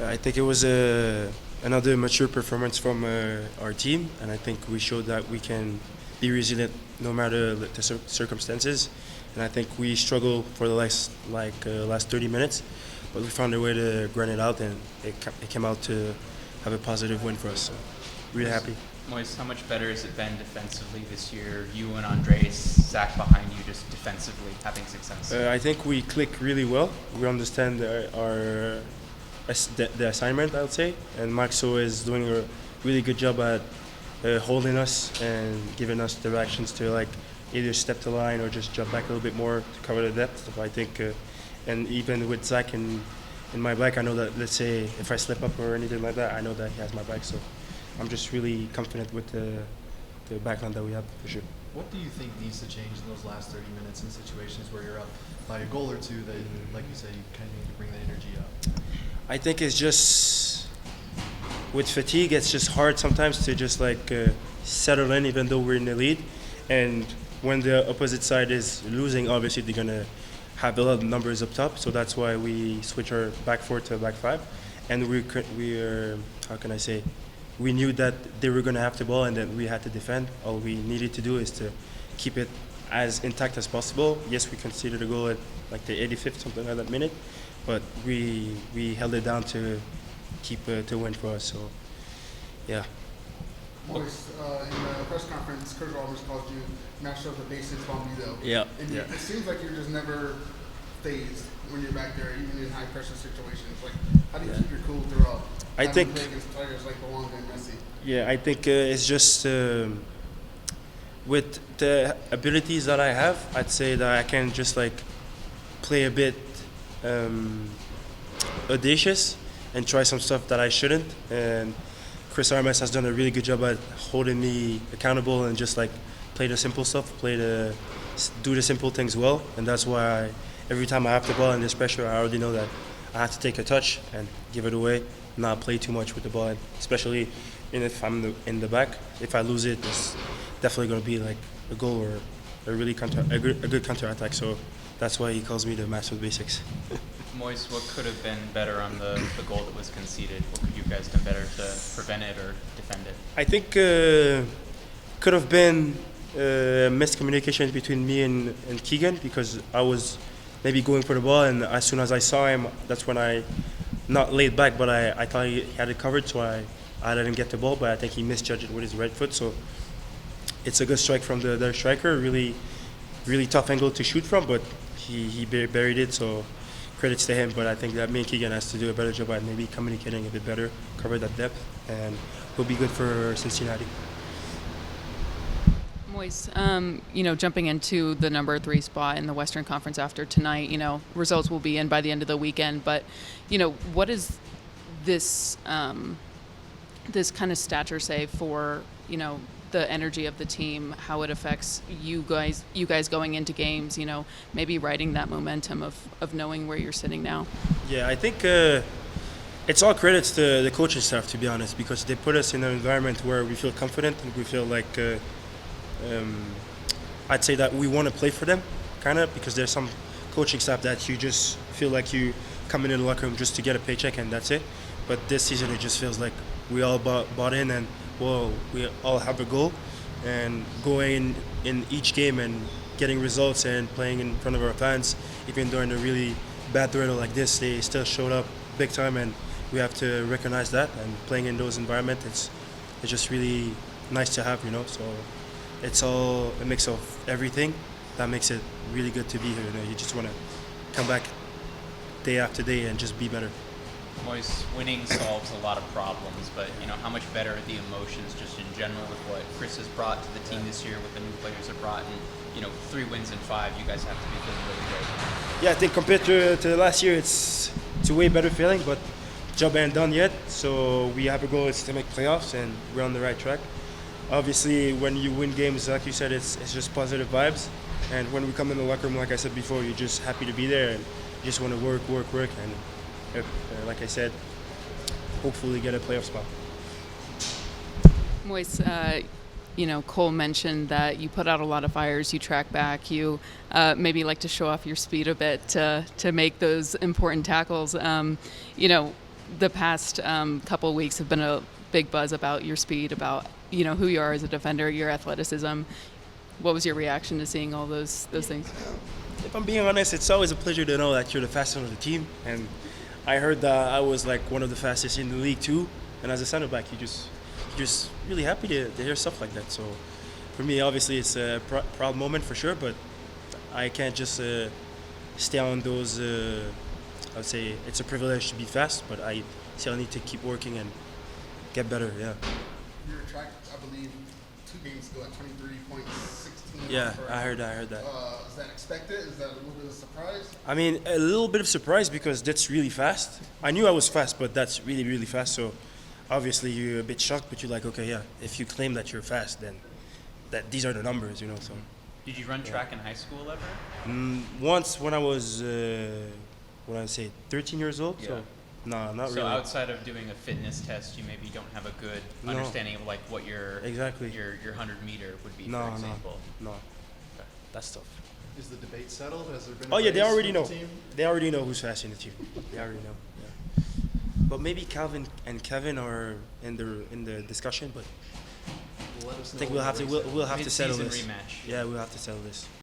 I think it was another mature performance from our team, and I think we showed that we can be resilient no matter the circumstances. And I think we struggled for the last 30 minutes, but we found a way to grind it out, and it came out to have a positive win for us. So really happy. Moise, how much better has it been defensively this year? You and Andres, Zach behind you, just defensively having success. I think we click really well. We understand the assignment, I would say, and Maxo is doing a really good job at holding us and giving us directions to either step the line or just jump back a little bit more to cover the depth. So I think, and even with Zach in my back, I know that, let's say if I slip up or anything like that, I know that he has my back. So I'm just really confident with the backline that we have for sure. What do you think needs to change in those last 30 minutes in situations where you're up by a goal or two that, like you said, you kind of need to bring the energy up? I think it's just with fatigue, it's just hard sometimes to just settle in even though we're in the lead. And when the opposite side is losing, obviously they're going to have a lot of numbers up top. So that's why we switch our back four to back five. And we knew that they were going to have the ball and that we had to defend. All we needed to do is to keep it as intact as possible. Yes, we conceded a goal at the 85th, something like that minute, but we held it down to keep to win for us. So, yeah. Moise, in the press conference, Coach almost called you master of the basics, Bombito. Yeah. And yeah. It seems like you're just never phased when you're back there, even in high pressure situations. How do you keep your cool throughout? I think play against players like Belonga and Messi. Yeah, I think it's just with the abilities that I have, I'd say that I can just play a bit audacious and try some stuff that I shouldn't. And Chris Armas has done a really good job at holding me accountable and just play the simple stuff, do the simple things well. And that's why every time I have the ball and there's pressure, I already know that I have to take a touch and give it away, not play too much with the ball, and especially if I'm in the back. If I lose it, it's definitely going to be a goal or a good counter attack. So that's why he calls me the master of basics. Moise, what could have been better on the goal that was conceded? What could you guys done better to prevent it or defend it? I think could have been miscommunication between me and Keegan, because I was maybe going for the ball, and as soon as I saw him, that's when I not laid back, but I thought he had it covered, so I let him get the ball, but I think he misjudged it with his right foot. So it's a good strike from their striker, really tough angle to shoot from, but he buried it, so credits to him. But I think that me and Keegan has to do a better job at maybe communicating a bit better, cover that depth, and we'll be good for Cincinnati. Moise, jumping into the number 3 spot in the Western Conference after tonight, results will be in by the end of the weekend, but, what is this this kind of stature say for, the energy of the team, how it affects you guys going into games, maybe riding that momentum of knowing where you're sitting now? Yeah, I think it's all credits to the coaching staff, to be honest, because they put us in an environment where we feel confident and we feel I'd say that we want to play for them, kind of, because there's some coaching staff that you just feel like you come in the locker room just to get a paycheck and that's it. But this season it just feels like we all bought in, and we all have a goal, and going in each game and getting results and playing in front of our fans, even during a really bad weather like this, they still showed up big time, and we have to recognize that. And playing in those environments, it's just really nice to have, So it's all a mix of everything that makes it really good to be here. You just want to come back day after day and just be better. Moise, winning solves a lot of problems, but how much better are the emotions just in general with what Chris has brought to the team this year, with the new players have brought, and 3 wins in 5, you guys have to be feeling really great. Yeah, I think compared to last year, it's a way better feeling, but job ain't done yet. So we have a goal, it's to make playoffs, and we're on the right track. Obviously, when you win games, like you said, it's just positive vibes. And when we come in the locker room, like I said before, you're just happy to be there, and you just want to work, and like I said, hopefully get a playoff spot. Moise, Cole mentioned that you put out a lot of fires, you track back, you maybe like to show off your speed a bit to make those important tackles. the past couple of weeks have been a big buzz about your speed, about who you are as a defender, your athleticism. What was your reaction to seeing all those things? If I'm being honest, it's always a pleasure to know that you're the fastest on the team. And I heard that I was like one of the fastest in the league too. And as a center back, you're just really happy to hear stuff like that. So for me, obviously, it's a proud moment for sure. But I can't just stay on those. I would say it's a privilege to be fast, but I still need to keep working and get better. Yeah. Your track, I believe, 2 games ago at 23.16. Yeah, I heard that. Is that expected? Is that a little bit of a surprise? I mean, a little bit of surprise because that's really fast. I knew I was fast, but that's really, really fast. So obviously you're a bit shocked, but you're like, okay, yeah, if you claim that you're fast, then these are the numbers, So Did you run track in high school ever? once when I was, 13 years old. Yeah. So no, not So really. outside of doing a fitness test, you maybe don't have a good No. understanding of like what your Exactly. your 100-meter would be, No, for example. no, that's tough. Is the debate settled? Has there been? Oh a yeah, they race already with know. the team? They already know who's fast in the team. They already know. Yeah. But maybe Calvin and Kevin are in the discussion. But Let us I think know we'll have to when the race we'll have to settle Mid-season this. rematch. Yeah, we'll have to settle this.